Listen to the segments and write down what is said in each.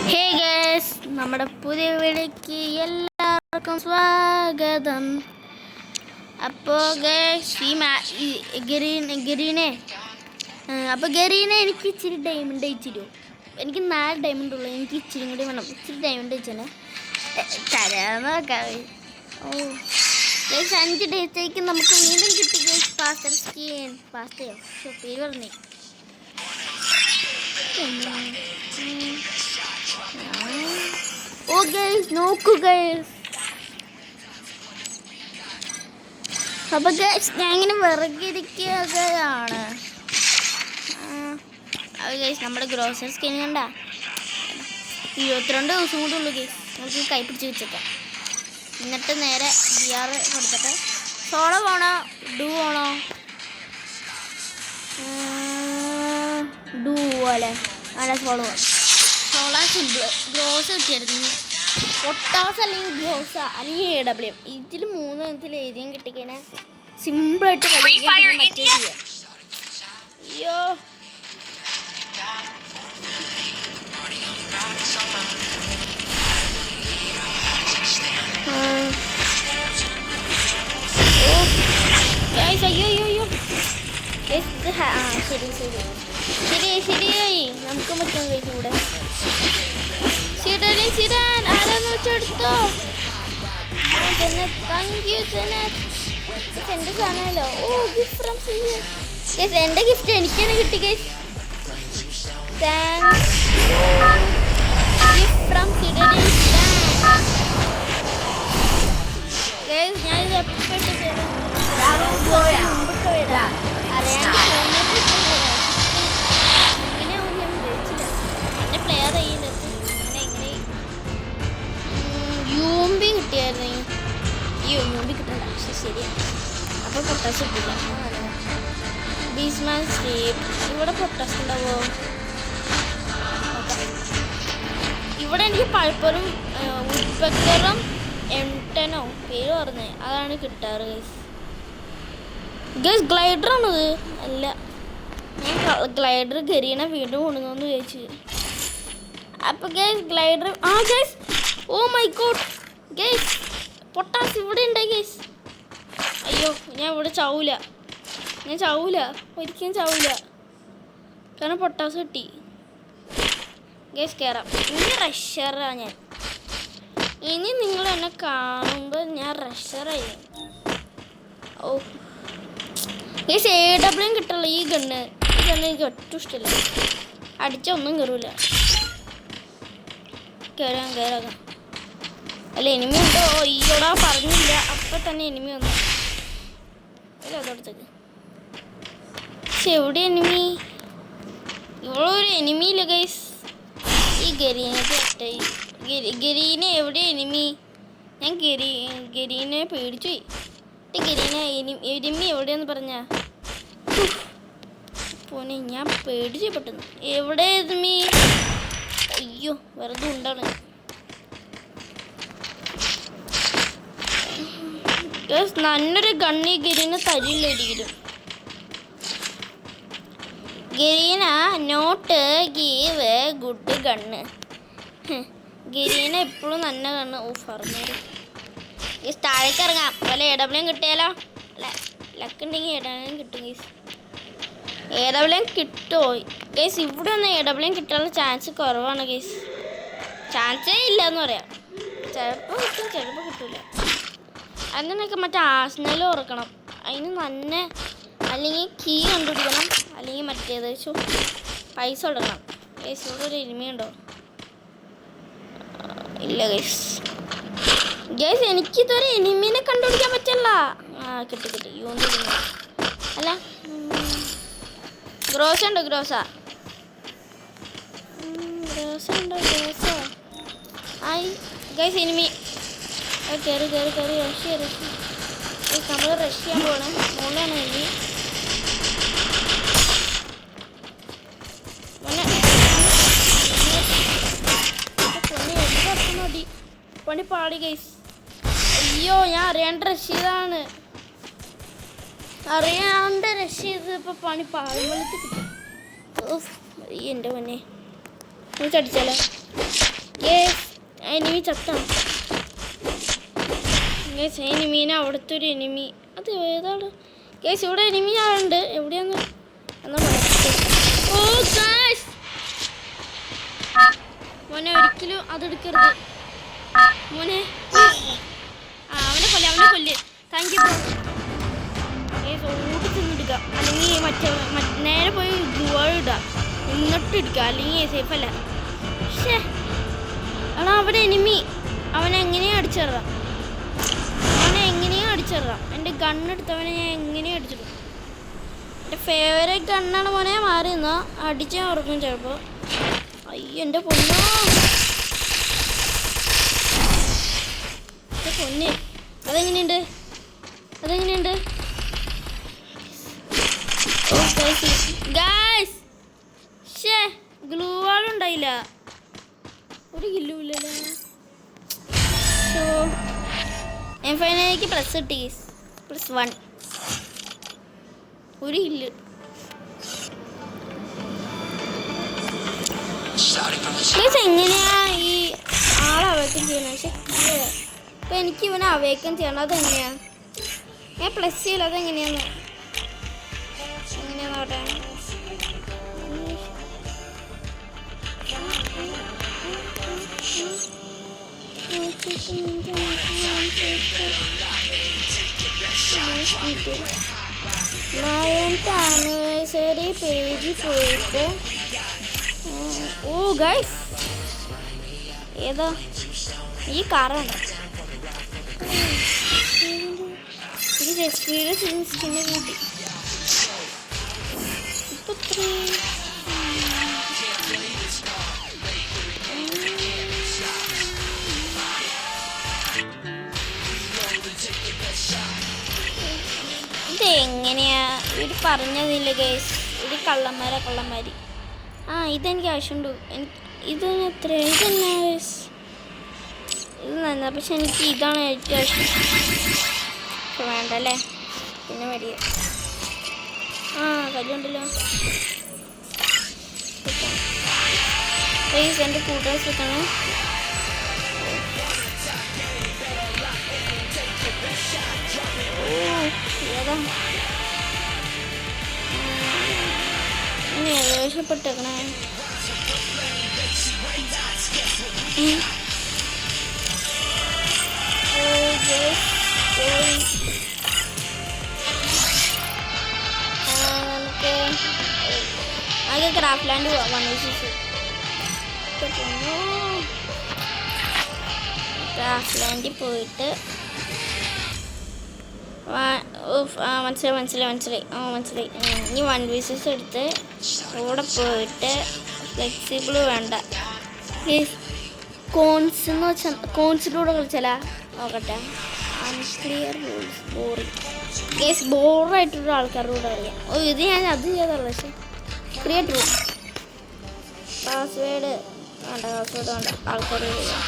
Hey guys, നമ്മുടെ പുതിയ വീഡിയോക്ക് എല്ലാവർക്കും സ്വാഗതം. അപ്പോൾ ഗൈസ് ഈ ഗരീനെ എനിക്ക് ഇച്ചിരി ഡയമണ്ട് അയച്ചിരുമോ? എനിക്ക് 4 ഡയമണ്ട് ഉള്ളൂ. എനിക്ക് ഇച്ചിരി കൂടി വേണം. ഇച്ചിരി ഡയമണ്ട് അയച്ചേ തരാമെന്ന് നോക്കാം. ഓ ഗൈസ്, 5 ഡേയ്സേക്ക് നമുക്ക് വീണ്ടും കിട്ടി ഗൈസ്. പാസ്റ്റർ സ്കീൻ പാസ്റ്റയോ പേര് പറഞ്ഞേ. ഓ ഗൈസ്, നോക്കൂ ഗൈസ്. അപ്പൊ ഗൈസ് ഞാൻ ഇങ്ങനെ വിറകിരിക്കുകയാണ്. ഗൈസ് നമ്മുടെ ഗ്രോസറി സ്കിൻ കണ്ട 22 ദിവസം കൂടെ ഉള്ളൂ ഗൈസ്. നമുക്ക് കൈ പിടിച്ച് വെച്ചേക്കാം. എന്നിട്ട് നേരെ GR കൊടുത്തിട്ട് സോളോ വേണോ ഡൂ വേണോ? ഡൂ പോലെ അല്ല സോളോ സിമ്പിൾ. ഗ്രോസ് കിട്ടിയായിരുന്നു. പൊട്ടാസ് അല്ലെങ്കിൽ ഗ്രോസ് അല്ലെങ്കിൽ AW. ഇതിൽ 3 ഏരിയയും കിട്ടിക്കഴിഞ്ഞാൽ സിമ്പിളായിട്ട് മറ്റേ ചെയ്യാം. അയ്യോ അയ്യോ ശരിയായി. നമുക്ക് പറ്റും കഴിച്ചു കൂടെ. ആരാന്ന് വെച്ചെടുത്തോ. എന്റെ സാധനമല്ലോ. ഓ ഗിഫ്റ്റ് ഫ്രം ഗൈസ്, എന്റെ ഗിഫ്റ്റ് എനിക്കാണ് കിട്ടി ഗൈസ്. Gift from guys. ഞാനിത് എപ്പോഴും അറിയാണ്ട് പ്ലെയർ ചെയ്യുന്നത് ഇങ്ങനെ യൂമ്പി കിട്ടിയായിരുന്നു. ഈ യൂമ്പി കിട്ടണ്ട. പക്ഷെ ശരിയാണ്. അപ്പോൾ പൊട്ടാസ് കിട്ടില്ല. ബീസ്മാൻ സ്ലീപ്പ്. ഇവിടെ പൊട്ടാസ് ഉണ്ടാവോ? ഇവിടെ എനിക്ക് പഴപ്പറും ഉൽപ്പക്കറും M10 പേര് പറഞ്ഞേ അതാണ് കിട്ടാറ് ഗൈസ്. ഗ്ലൈഡറാണത്. അല്ല, ഞാൻ ഗ്ലൈഡർ ഗരീനെ വീണ്ടും കൊണ്ടുവന്നു ചോദിച്ചു. അപ്പോൾ guys glider guys. Oh my god guys, പൊട്ടാസ് ഇവിടെ ഉണ്ട് ഗൈസ്. അയ്യോ ഞാൻ ഇവിടെ ചാവൂല. ഒരിക്കലും ചാവൂല. കാരണം പൊട്ടാസ് കിട്ടി ഗൈസ്. കയറാം. ഇനി റഷറാണ് ഞാൻ. ഇനി നിങ്ങൾ എന്നെ കാണുമ്പോൾ ഞാൻ റഷറായി. ഓ ഗൈസ്, AW കിട്ടുള്ള ഈ ഗണ്ണ് എനിക്ക് ഒട്ടും ഇഷ്ടമില്ല. അടിച്ച ഒന്നും കയറൂല. കയറാം. അല്ല എനിമി ഉണ്ടോ? ഈയോടാ പറഞ്ഞില്ല. അപ്പം തന്നെ എനിമി വന്നു. അതോടത്തേക്ക്. പക്ഷെ എവിടെ എനിമി? ഇവിടെ ഒരു എനിമിയില്ല ഗൈസ്. ഈ ഗരീനെ എവിടെ എനിമി? ഞാൻ ഗരീനെ പേടിച്ചു പോയി. എനിമി എവിടെയെന്ന് പറഞ്ഞാ പോനെ. ഞാൻ പേടിച്ചു പെട്ടെന്ന്. എവിടെ എനിമി? അയ്യോ വെറുതെ ഉണ്ടാണ്. നല്ലൊരു ഗണ്ണി ഗരീന തരില്ല ഒരിക്കലും. Garena not give good gun. Garena എപ്പോഴും നല്ല കണ്ണ്. പറഞ്ഞത് താഴേക്ക് ഇറങ്ങാം. വല്ല AW കിട്ടിയാലോ? ലക്ക് ഉണ്ടെങ്കിൽ AW കിട്ടും ഗൈസ്. AW കിട്ടുമോ ഗൈസ്? ഇവിടെ ഒന്നും AW കിട്ടാനുള്ള ചാൻസ് കുറവാണ് ഗൈസ്. ചാൻസേ ഇല്ലയെന്ന് പറയാം. ചിലപ്പോൾ കിട്ടും, ചിലപ്പോൾ കിട്ടില്ല. അങ്ങനെയൊക്കെ മറ്റേ ആസ്നൽ ഓർക്കണം. അതിന് നല്ല അല്ലെങ്കിൽ കീ കണ്ടുപിടിക്കണം, അല്ലെങ്കിൽ മറ്റേത് പൈസ കൊടുക്കണം ഗൈസ്. ഇവിടെ ഒരു എനിമിയുണ്ടോ? ഇല്ല ഗൈസ്. എനിക്കിതൊരു എനിമീനെ കണ്ടുപിടിക്കാൻ പറ്റില്ല. കിട്ടി യൂണ്ടി. അല്ല ഗ്രോസ ഉണ്ടോ? ഗ്രോസ ആയി ഗൈസ്. എനിമി കയറി റഷ്യ. നമ്മൾ റഷ് ചെയ്യാൻ പോകണം. മുകളിലാണ് എനിമി. പണി പാടി ഗൈസ്. അയ്യോ ഞാൻ അറിയാണ്ട് റഷ് ചെയ്താണ്. അറിയാണ്ട് രക്ഷ ചെയ്തപ്പോൾ പണി പാടുമ്പോഴത്തെ കിട്ടും. എൻ്റെ പൊന്നെ ചടിച്ചാലോ. എനിമി ചത്താണ്. എനിമീനെ അവിടുത്തെ ഒരു എനിമി അത് ഏതാണ് ഇവിടെ എനിമി ആളുണ്ട് എവിടെയാന്ന് എന്നാ ഓ ഗായ്സ് മോനെ ഒരിക്കലും അതെടുക്കരുത് മോനെ. അവനെ കൊല്ല്. താങ്ക് യു ഓടി ചെന്നെടുക്കുക അല്ലെങ്കിൽ നേരെ പോയി ഇടുക എന്നിട്ട് എടുക്കുക അല്ലെങ്കിൽ സേഫ് അല്ല. പക്ഷേ എടാ അവിടെ എനിമി അവനെ എങ്ങനെയും അടിച്ചിടാം. എൻ്റെ ഗണ്ണെടുത്തവനെ ഞാൻ എങ്ങനെയും അടിച്ചിടും. എൻ്റെ ഫേവറേറ്റ് ഗണ്ണാണ് മോനെ. മാറി നിന്നാ അടിച്ചാൽ ഉറക്കും ചിലപ്പോൾ. അയ്യോ എൻ്റെ പൊന്നോ പൊന്നെ. അതെങ്ങനെയുണ്ട് ഗായ്സ്? ഷേ ഗ്ലൂ വാളുണ്ടായില്ല. ഒരു കില്ലും ഇല്ലല്ലോ. ഫൈനലിക്ക് പ്ലസ് കിട്ടി. +1 ഒരു കില്ല്. എങ്ങനെയാ ഈ ആളെ അവേക്കൻ ചെയ്യണത്? പക്ഷെ ഇപ്പം എനിക്ക് ഇവനെ അവേക്കൻ ചെയ്യണം. അതെങ്ങനെയാ? ഞാൻ പ്ലസ് ചെയ്യില്ല. അതെങ്ങനെയാന്ന് അവിടെ ആനിവേഴ്സറി പേജിൽ പോയിട്ട് ഓ ഗൈസ് ഏതാ ഈ കാറാണ്. ഇത് സ്പീഡ് സ്കിന്നെ കൂട്ടി. ഇപ്പം ഇതെങ്ങനെയാ ഇത് പറഞ്ഞതില്ല ഗൈസ്. ഇത് കള്ളന്മാരി. ഇതെനിക്ക് ആവശ്യമുണ്ട്. ഇതിന് എത്ര ഇതെന്നാ ഗൈസ്? ഇത് നന്നാ. പക്ഷെ എനിക്ക് ഇതാണ് ഏറ്റവും ആവശ്യം. പക്ഷെ വേണ്ടല്ലേ പിന്നെ മേടിയ കല്ലുണ്ടല്ലോ. ഗൈസ് എൻ്റെ കൂട്ടേഴ്സ് വെക്കണേ. ഏതാ രക്ഷപ്പെട്ടേക്കണേ. നമുക്ക് ക്രാഫ്റ്റ് ലാൻഡ് പോവാം. ക്രാഫ്റ്റ് ലാൻഡിൽ പോയിട്ട് മനസ്സിലായി. ഇനി 1 പീസസ് എടുത്ത് കൂടെ പോയിട്ട് ഫ്ലെക്സിബിൾ വേണ്ട കോൺസെന്ന് വെച്ചാൽ കോൺസിലൂടെ കളിച്ചാലാ നോക്കട്ടെ. അൺക്ലിയർ റൂൾസ് ബോറിങ് ബോറായിട്ടുള്ള ആൾക്കാരുടെ കൂടെ അറിയാം. ഇത് ഞാൻ അത് ചെയ്യാറുള്ളൂ. പക്ഷേ ക്രിയേറ്റ് റൂം പാസ്വേഡ് വേണ്ട ആൾക്കാർ ചെയ്യാം.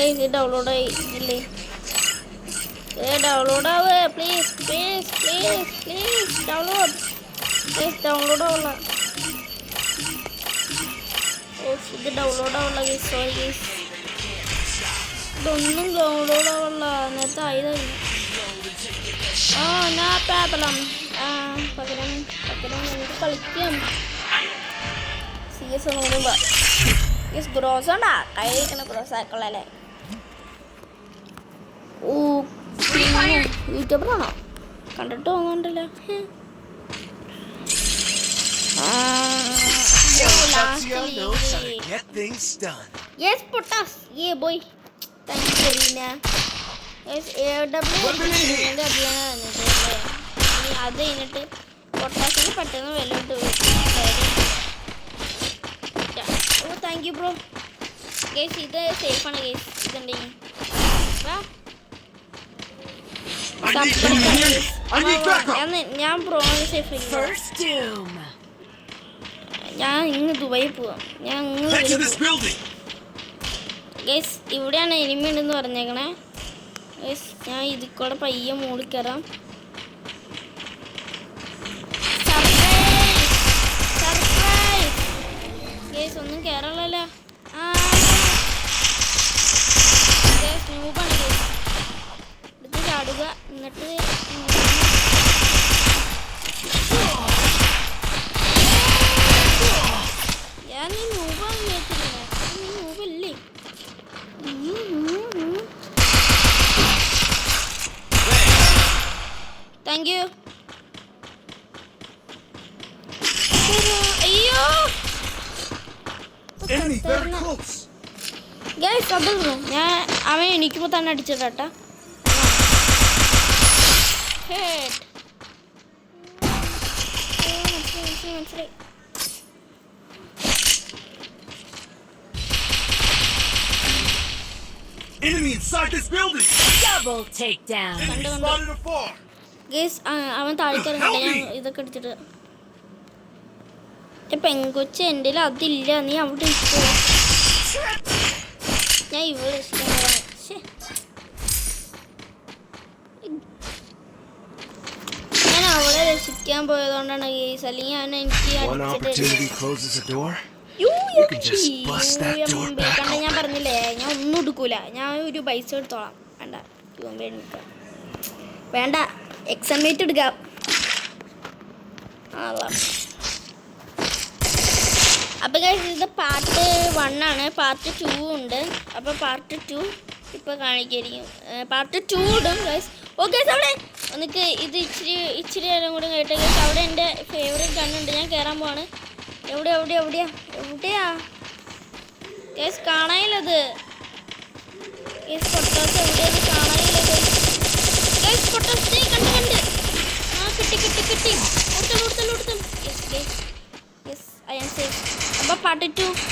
ഇത് ഡൗൺലോഡ് ആയില്ലേ? ഡൗൺലോഡ് ആവേ പ്ലീസ് ഡൗൺലോഡ് ആവുള്ള. ഇത് ഡൗൺലോഡ് ആവുള്ള സോറി ഗൈസ്. ഇതൊന്നും ഡൗൺലോഡ് ആവുള്ള. നേരത്തെ ആയതായി. പകരം നമുക്ക് കളിക്കാം. CS ഒന്നും ഗ്രോസ് ഉണ്ടാ കയ്യിലിരിക്കുന്ന ഗ്രോസ് ആക്കുള്ളല്ലേ. യൂട്യൂബറാണോ? കണ്ടിട്ട് തോന്നുന്നുണ്ടല്ലോ. Yes, Potas. Yeah, boy. Thank you, Karina. Yes, അത് കഴിഞ്ഞിട്ട് പൊട്ടാസിന് പെട്ടെന്ന് വെല്ലോട്ട് താങ്ക് യു ബ്രോ. ഗേസ് ഇത് സേഫാണ് ഗേസ്. ഇതുണ്ടെങ്കിൽ ഞാൻ ബ്രോ സേഫ്. ഞാൻ ഇങ്ങ് ദുബായിൽ പോവാം. ഞാൻ ഗേസ് ഇവിടെയാണ് എനിമി ഉണ്ടെന്ന് പറഞ്ഞേക്കണേ. ഞാൻ ഇതിൽ കൂടെ പയ്യെ മൂടി കയറാം. ഒന്നും കയറല്ലോ. സ്നൂപ്പാണ് എടുത്ത് ചാടുക. എന്നിട്ട് ഞാൻ നൂബാന്ന് കേട്ടില്ല. നൂബല്ലേ? Thank you. അയ്യോ ഗൈസ്, അതല്ലോ ഞാൻ അവൻ എണീക്കുമ്പോൾ തന്നെ അടിച്ചിട്ടാ. മനസ്സിലായി. Enemy inside this building. Double takedown. Enemy spotted afar. Guys, അവൻ താഴ്ത്തിറങ്ങട്ടെ. ഞാൻ ഇതൊക്കെ എടുത്തിട്ട് പെങ്കൊച്ച് എൻ്റെ അതില്ല. നീ അവിടെ ഇരിക്കോ? ഞാൻ ഇവിടെ ഞാൻ അവളെ രക്ഷിക്കാൻ പോയതുകൊണ്ടാണ് ഗൈസ്. അല്ലെങ്കിൽ അവൻ എനിക്ക് കണ്ട. ഞാൻ പറഞ്ഞില്ലേ, ഞാൻ ഒന്നും എടുക്കൂല. ഞാൻ ഒരു പൈസ എടുത്തോളാം. വേണ്ട എക്സാമേറ്റ് എടുക്കാം. അപ്പോൾ ഗൈസ്, ഇത് പാർട്ട് 1 ആണ്. പാർട്ട് 2 ഉണ്ട്. അപ്പോൾ പാർട്ട് 2 ഇപ്പോൾ കാണിക്കായിരിക്കും. പാർട്ട് 2 ഇടും ഗൈസ്. ഓക്കെ, അവിടെ എനിക്ക് ഇത് ഇച്ചിരി നേരം കൂടെ കേട്ടോ ഗൈസ്. അവിടെ എൻ്റെ ഫേവറേറ്റ് ഗണ്ണുണ്ട്. ഞാൻ കയറാൻ പോവാണ്. എവിടെയാ ഗൈസ്? കാണാനില്ലത് ഗൈസ്. പൊട്ടാസ് എവിടെയാണ്? കാണാനില്ല ഗൈസ്. പൊട്ടാസ് കണ്ട് കിട്ടി. Yes I am safe. അപ്പോൾ പാർട്ട് 2